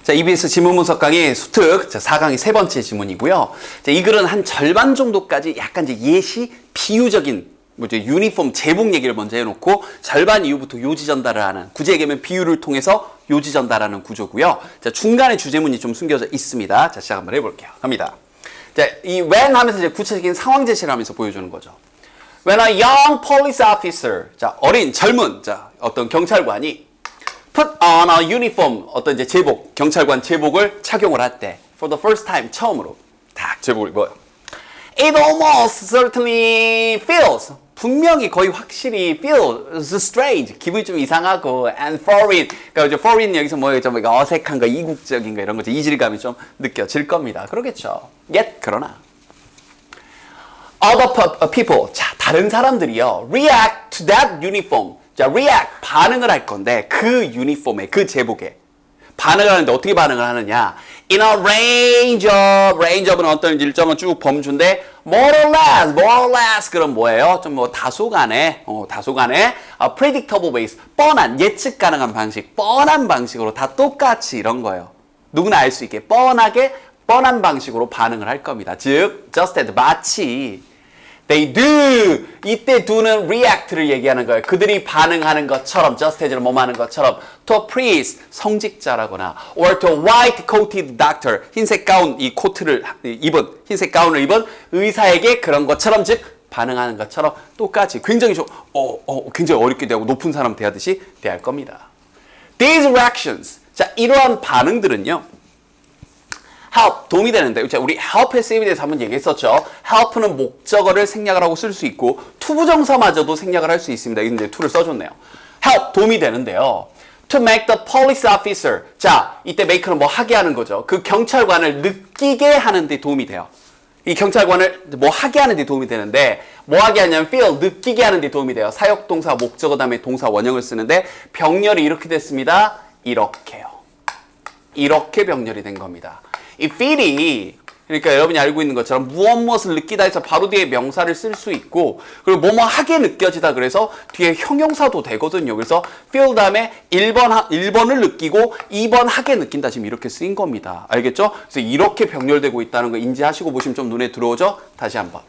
자, EBS 지문 분석 강의 수특 4강의 세 번째 지문이고요. 자, 이 글은 한 절반 정도까지 약간 이제 예시 비유적인 유니폼 제복 얘기를 먼저 해놓고 절반 이후부터 요지 전달을 하는, 굳이 얘기하면 비유를 통해서 요지 전달하는 구조고요. 자, 중간에 주제문이 좀 숨겨져 있습니다. 자, 시작 한번 해볼게요. 갑니다. 자, 이 when 하면서 이제 구체적인 상황 제시를 하면서 보여주는 거죠. When a young police officer, 자, 어린 젊은 자 어떤 경찰관이 put on a uniform, 어떤 이제 제복, 경찰관 제복을 착용을 할 때, for the first time, 처음으로 딱 제복을 입어요. It almost certainly feels, 분명히 거의 확실히 feels strange, 기분이 좀 이상하고, and foreign, 그러니까 이제 foreign 여기서 뭐 좀 어색한 거, 이국적인 거 이런 거죠. 이질감이 좀 느껴질 겁니다. 그러겠죠. Yet 그러나 other people, 자, 다른 사람들이요, react to that uniform. 자, react, 반응을 할 건데 그 유니폼에, 그 제복에 반응을 하는데 어떻게 반응을 하느냐? In a range of는 어떤 일정한 쭉 범주인데 more or less 그럼 뭐예요? 좀 뭐 다소간에 predictable ways, 뻔한, 예측 가능한 방식, 뻔한 방식으로 다 똑같이 이런 거예요. 누구나 알 수 있게 뻔한 방식으로 반응을 할 겁니다. 즉, just as, 마치 they do. 이때 do는 react를 얘기하는 거예요. 그들이 반응하는 것처럼, just as를 뭐하는 것처럼, to a priest, 성직자라거나, or to a white-coated doctor, 흰색 가운, 흰색 가운을 입은 의사에게 그런 것처럼, 즉, 반응하는 것처럼 똑같이 굉장히 굉장히 어렵게 대하고 높은 사람 대하듯이 대할 겁니다. These reactions. 자, 이러한 반응들은요, help, 도움이 되는데, 우리 help passive에 대해서 한번 얘기했었죠. help는 목적어를 생략을 하고 쓸 수 있고 투부정사마저도 생략을 할 수 있습니다. 이제 to를 써줬네요. help, 도움이 되는데요. to make the police officer, 자, 이때 make는 뭐 하게 하는 거죠. 그 경찰관을 느끼게 하는 데 도움이 돼요. 이 경찰관을 뭐 하게 하는 데 도움이 되는데, 뭐 하게 하냐면 feel, 느끼게 하는 데 도움이 돼요. 사역동사, 목적어 다음에 동사 원형을 쓰는데 병렬이 이렇게 됐습니다. 이렇게요. 이렇게 병렬이 된 겁니다. 이 feel이, 그러니까 여러분이 알고 있는 것처럼 무엇을 느끼다 해서 바로 뒤에 명사를 쓸 수 있고, 그리고 뭐뭐 하게 느껴지다 그래서 뒤에 형용사도 되거든요. 그래서 feel 다음에 1번을 느끼고 2번 하게 느낀다, 지금 이렇게 쓰인 겁니다. 알겠죠? 그래서 이렇게 병렬되고 있다는 거 인지하시고 보시면 좀 눈에 들어오죠? 다시 한번.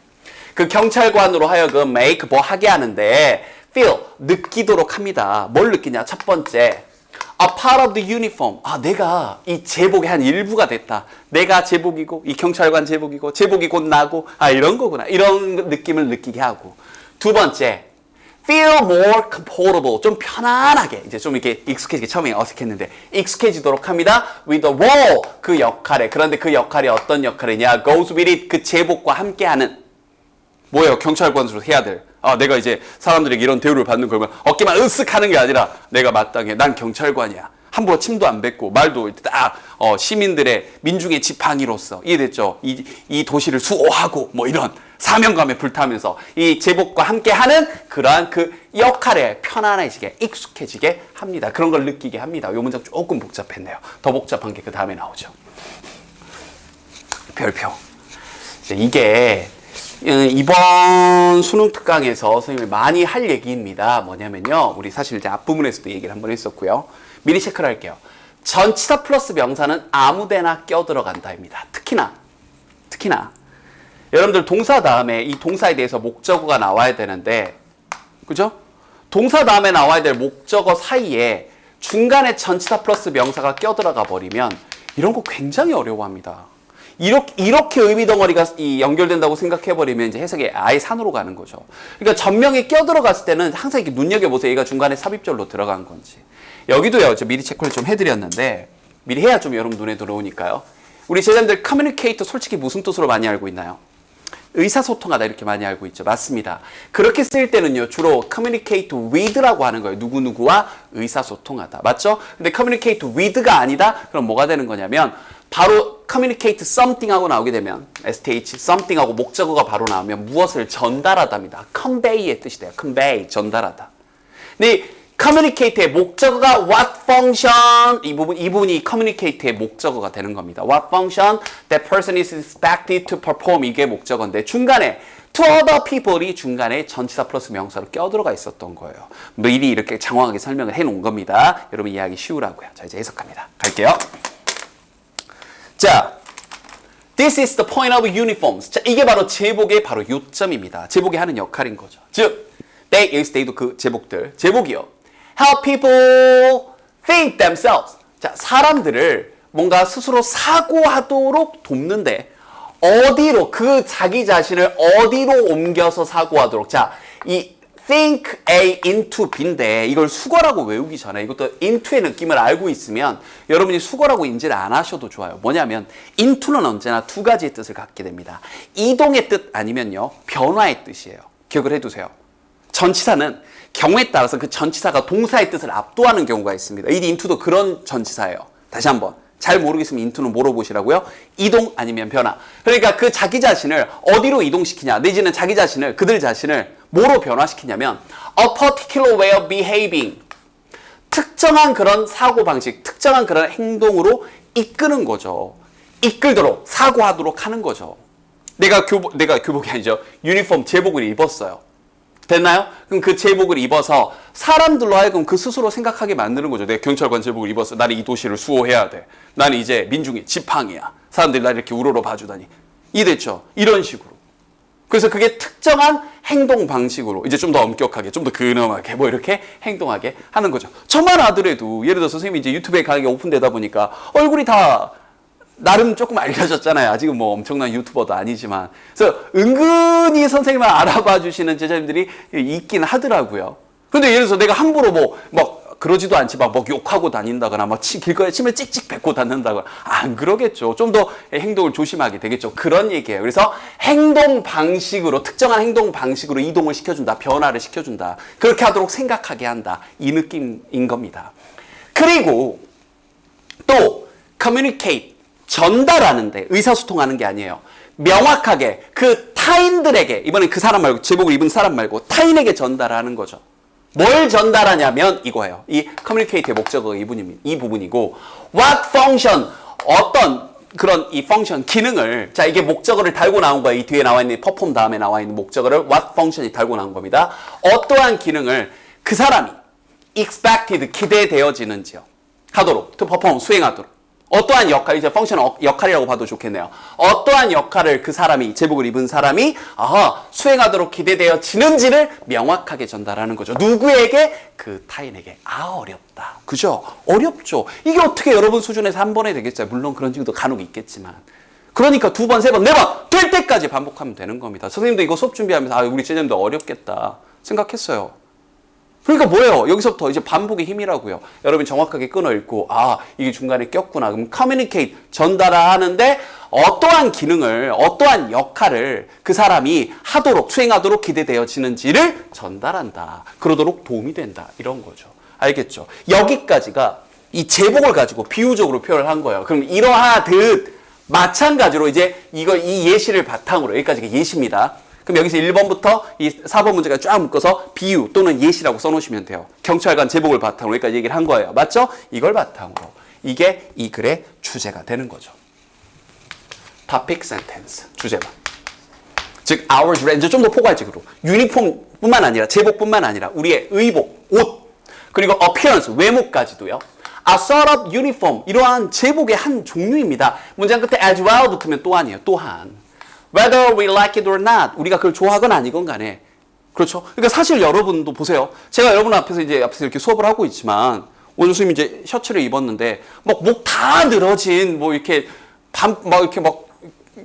그 경찰관으로 하여금 make 뭐 하게 하는데 feel, 느끼도록 합니다. 뭘 느끼냐? 첫 번째, a part of the uniform. 아, 내가 이 제복의 한 일부가 됐다. 내가 제복이고, 이 경찰관 제복이고, 제복이 곧 나고, 아, 이런 거구나. 이런 느낌을 느끼게 하고. 두 번째, feel more comfortable. 좀 편안하게. 이제 좀 이렇게 익숙해지게, 처음에 어색했는데, 익숙해지도록 합니다. with the role. 그 역할에. 그런데 그 역할이 어떤 역할이냐? goes with it. 그 제복과 함께하는. 뭐예요? 경찰관으로 해야 될. 아, 내가 이제 사람들에게 이런 대우를 받는 거면 어깨만 으쓱 하는 게 아니라 내가 마땅해. 난 경찰관이야. 함부로 침도 안 뱉고 말도 딱 시민들의 민중의 지팡이로서, 이해됐죠? 이 도시를 수호하고 뭐 이런 사명감에 불타면서 이 제복과 함께하는 그러한 그 역할에 편안해지게, 익숙해지게 합니다. 그런 걸 느끼게 합니다. 이 문장 조금 복잡했네요. 더 복잡한 게 그 다음에 나오죠. 별표. 이게 이번 수능 특강에서 선생님이 많이 할 얘기입니다. 뭐냐면요, 우리 사실 이제 앞부분에서도 얘기를 한번 했었고요. 미리 체크를 할게요. 전치사 플러스 명사는 아무데나 껴들어간다입니다. 특히나 여러분들 동사 다음에 이 동사에 대해서 목적어가 나와야 되는데, 그죠? 동사 다음에 나와야 될 목적어 사이에 중간에 전치사 플러스 명사가 껴들어가 버리면 이런 거 굉장히 어려워합니다. 이렇게 의미 덩어리가 연결된다고 생각해버리면 이제 해석이 아예 산으로 가는 거죠. 그러니까 전명에 껴들어갔을 때는 항상 이렇게 눈여겨보세요. 얘가 중간에 삽입절로 들어간 건지. 여기도요, 저 미리 체크를 좀 해드렸는데, 미리 해야 좀 여러분 눈에 들어오니까요. 우리 제자님들 커뮤니케이터 솔직히 무슨 뜻으로 많이 알고 있나요? 의사소통하다 이렇게 많이 알고 있죠. 맞습니다. 그렇게 쓸 때는요, 주로 communicate with라고 하는 거예요. 누구누구와 의사소통하다. 맞죠? 근데 communicate with가 아니다? 그럼 뭐가 되는 거냐면, 바로 communicate something 하고 나오게 되면 STH, something 하고 목적어가 바로 나오면 무엇을 전달하다입니다. convey의 뜻이 돼요. convey, 전달하다. 근데 communicate의 목적어가 what function, 이 부분이 communicate의 목적어가 되는 겁니다. what function that person is expected to perform, 이게 목적어인데 중간에 to other people이 중간에 전치사 플러스 명사로 껴들어가 있었던 거예요. 미리 이렇게 장황하게 설명을 해놓은 겁니다. 여러분 이해하기 쉬우라고요. 자, 이제 해석합니다. 갈게요. This is the point of uniforms. 자, 이게 바로 제복의 바로 요점입니다. 제복이 하는 역할인 거죠. 즉, they, 여기서 they도 그 제복들. 제복이요. Help people think themselves. 자, 사람들을 뭔가 스스로 사고하도록 돕는데 어디로 그 자기 자신을 어디로 옮겨서 사고하도록. 자, 이 think A into B인데 이걸 수거라고 외우기 전에 이것도 into의 느낌을 알고 있으면 여러분이 수거라고 인지를 안 하셔도 좋아요. 뭐냐면 into는 언제나 두 가지의 뜻을 갖게 됩니다. 이동의 뜻 아니면요 변화의 뜻이에요. 기억을 해두세요. 전치사는 경우에 따라서 그 전치사가 동사의 뜻을 압도하는 경우가 있습니다. 이 into도 그런 전치사예요. 다시 한번. 잘 모르겠으면 into는 뭐로 보시라고요? 이동 아니면 변화. 그러니까 그 자기 자신을 어디로 이동시키냐 내지는 자기 자신을 그들 자신을 뭐로 변화시키냐면 a particular way of behaving. 특정한 그런 사고방식, 특정한 그런 행동으로 이끄는 거죠. 이끌도록, 사고하도록 하는 거죠. 내가 교복이 아니죠. 유니폼, 제복을 입었어요. 됐나요? 그럼 그 제복을 입어서 사람들로 하여금 그 스스로 생각하게 만드는 거죠. 내가 경찰관 제복을 입었어. 나는 이 도시를 수호해야 돼. 나는 이제 민중의 지팡이야. 사람들이 나를 이렇게 우러러 봐주다니. 이랬죠. 이런 식으로. 그래서 그게 특정한 행동 방식으로 이제 좀 더 엄격하게, 좀 더 근엄하게 뭐 이렇게 행동하게 하는 거죠. 저만 하더라도 예를 들어서 선생님이 이제 유튜브에 강의가 오픈되다 보니까 얼굴이 다 나름 조금 알려졌잖아요. 아직은 뭐 엄청난 유튜버도 아니지만. 그래서 은근히 선생님을 알아봐 주시는 제자님들이 있긴 하더라고요. 근데 예를 들어서 내가 함부로 뭐 그러지도 않지만 뭐 욕하고 다닌다거나 막 길거리에 침을 찍찍 뱉고 다닌다거나 안 그러겠죠. 좀 더 행동을 조심하게 되겠죠. 그런 얘기예요. 그래서 행동 방식으로 특정한 행동 방식으로 이동을 시켜준다. 변화를 시켜준다. 그렇게 하도록 생각하게 한다. 이 느낌인 겁니다. 그리고 또 communicate 전달하는데 의사소통하는 게 아니에요. 명확하게 그 타인들에게 이번엔 그 사람 말고 제복을 입은 사람 말고 타인에게 전달하는 거죠. 뭘 전달하냐면 이거예요. 이 communicate의 목적어가 이 부분이고 what function 어떤 그런 이 function 기능을 자 이게 목적어를 달고 나온 거야. 이 뒤에 나와 있는 perform 다음에 나와 있는 목적어를 what function이 달고 나온 겁니다. 어떠한 기능을 그 사람이 expected 기대되어지는지요. 하도록 to perform 수행하도록. 어떠한 역할, 이제 펑션 역할이라고 봐도 좋겠네요. 어떠한 역할을 그 사람이, 제복을 입은 사람이 수행하도록 기대되어지는지를 명확하게 전달하는 거죠. 누구에게? 그 타인에게. 어렵다. 그죠? 어렵죠. 이게 어떻게 여러분 수준에서 한 번에 되겠어요? 물론 그런 친구도 간혹 있겠지만. 그러니까 두 번, 세 번, 네 번 될 때까지 반복하면 되는 겁니다. 선생님도 이거 수업 준비하면서 우리 제자님도 어렵겠다 생각했어요. 그러니까 뭐예요? 여기서부터 이제 반복의 힘이라고요. 여러분이 정확하게 끊어 읽고 이게 중간에 꼈구나. 그럼 communicate 전달하는데 어떠한 기능을 어떠한 역할을 그 사람이 하도록 수행하도록 기대되어지는지를 전달한다. 그러도록 도움이 된다. 이런 거죠. 알겠죠? 여기까지가 이 제복을 가지고 비유적으로 표현을 한 거예요. 그럼 이러하듯 마찬가지로 이제 이 예시를 바탕으로 여기까지가 예시입니다. 그럼 여기서 1번부터 이 4번 문제가 쫙 묶어서 비유 또는 예시라고 써놓으시면 돼요. 경찰관 제복을 바탕으로 여기까지 얘기를 한 거예요. 맞죠? 이걸 바탕으로. 이게 이 글의 주제가 되는 거죠. topic sentence. 주제만. 즉, our dress. 좀 더 포괄적으로. 유니폼뿐만 아니라, 제복뿐만 아니라, 우리의 의복, 옷, 그리고 appearance, 외모까지도요. A sort of uniform. 이러한 제복의 한 종류입니다. 문장 끝에 as well 붙으면 또한이에요. 또한. Whether we like it or not. 우리가 그걸 좋아하건 아니건 간에. 그렇죠? 그러니까 사실 여러분도 보세요. 제가 여러분 앞에서 이렇게 수업을 하고 있지만, 오늘 선생님이 이제 셔츠를 입었는데, 목 다 늘어진, 이렇게,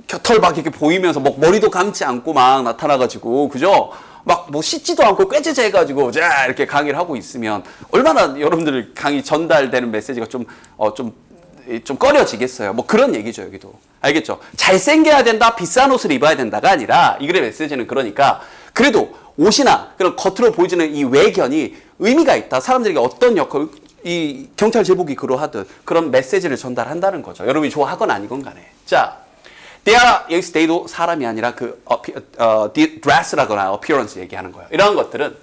곁털 이렇게 보이면서, 머리도 감지 않고 막 나타나가지고, 그죠? 씻지도 않고 꾀죄죄 해가지고, 이렇게 강의를 하고 있으면, 얼마나 여러분들 강의 전달되는 메시지가 좀 꺼려지겠어요. 그런 얘기죠, 여기도. 알겠죠? 잘생겨야 된다, 비싼 옷을 입어야 된다가 아니라, 이 글의 메시지는 그러니까, 그래도 옷이나 그런 겉으로 보여지는 이 외견이 의미가 있다. 사람들에게 어떤 역할, 이 경찰 제복이 그러하듯 그런 메시지를 전달한다는 거죠. 여러분이 좋아하건 아니건 간에. 자, 여기서 they도 사람이 아니라 dress라거나 appearance 얘기하는 거예요. 이러한 것들은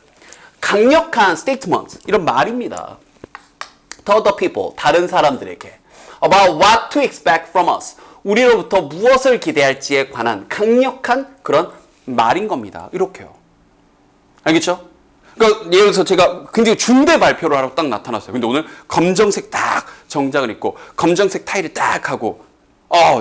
강력한 statement, 이런 말입니다. To the people, 다른 사람들에게. About what to expect from us. 우리로부터 무엇을 기대할지에 관한 강력한 그런 말인 겁니다. 이렇게요. 알겠죠? 그러니까 예를 들어서 제가 굉장히 중대 발표를 하러 딱 나타났어요. 근데 오늘 검정색 딱 정장을 입고 검정색 타이를 딱 하고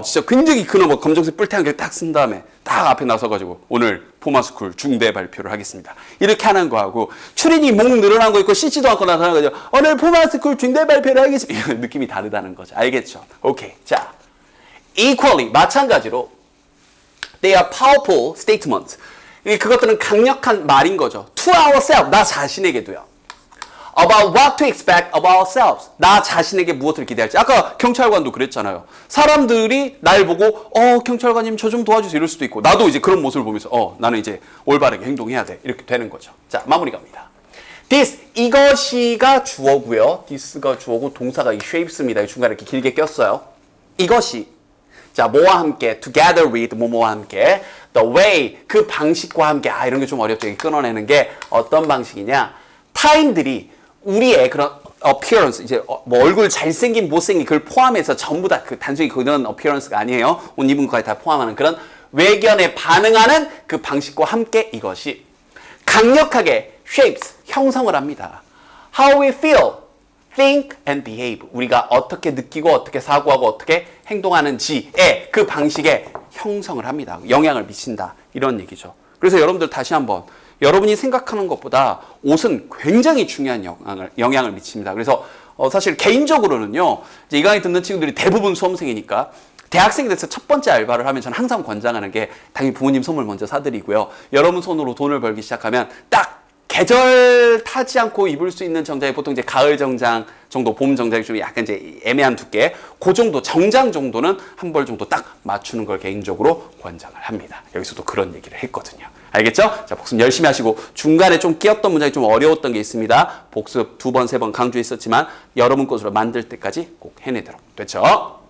진짜 굉장히 뭐 검정색 뿔테한게 딱 쓴 다음에 딱 앞에 나서가지고 오늘 포마스쿨 중대 발표를 하겠습니다. 이렇게 하는 거하고 추린이 목 늘어난 거 있고 씻지도 않고 나타나가지고 오늘 포마스쿨 중대 발표를 하겠습니다. 이건 느낌이 다르다는 거죠. 알겠죠? 오케이. 자, equally 마찬가지로 they are powerful statements. 그것들은 강력한 말인 거죠. To ourselves, 나 자신에게도요. About what to expect of ourselves. 나 자신에게 무엇을 기대할지. 아까 경찰관도 그랬잖아요. 사람들이 날 보고 경찰관님 저 좀 도와주세요 이럴 수도 있고 나도 이제 그런 모습을 보면서 나는 이제 올바르게 행동해야 돼. 이렇게 되는 거죠. 자, 마무리 갑니다. This, 이것이가 주어고요. this가 주어고 동사가 이 shapes입니다. 이 중간에 이렇게 길게 꼈어요. 이것이 자, 뭐와 함께 together with 뭐뭐와 함께 the way 그 방식과 함께 이런 게 좀 어렵죠. 끊어내는 게 어떤 방식이냐? 타인들이 우리의 그런 appearance 이제 뭐 얼굴 잘생긴 못생긴 그걸 포함해서 전부 다 그 단순히 그런 appearance가 아니에요. 옷 입은 거에 다 포함하는 그런 외견에 반응하는 그 방식과 함께 이것이 강력하게 shapes 형성을 합니다. How we feel, think and behave. 우리가 어떻게 느끼고 어떻게 사고하고 어떻게 행동하는지의 그 방식에 형성을 합니다. 영향을 미친다. 이런 얘기죠. 그래서 여러분들 다시 한번 여러분이 생각하는 것보다 옷은 굉장히 중요한 영향을 미칩니다. 그래서 사실 개인적으로는요. 이제 이 강의 듣는 친구들이 대부분 수험생이니까 대학생이 돼서 첫 번째 알바를 하면 저는 항상 권장하는 게 당연히 부모님 선물 먼저 사드리고요. 여러분 손으로 돈을 벌기 시작하면 딱 계절 타지 않고 입을 수 있는 정장이 보통 이제 가을 정장 정도, 봄 정장이 좀 약간 이제 애매한 두께, 그 정도 정장 정도는 한 벌 정도 딱 맞추는 걸 개인적으로 권장을 합니다. 여기서도 그런 얘기를 했거든요. 알겠죠? 자, 복습 열심히 하시고 중간에 좀 끼었던 문장이 좀 어려웠던 게 있습니다. 복습 2번, 3번 강조했었지만 여러분 것으로 만들 때까지 꼭 해내도록. 됐죠?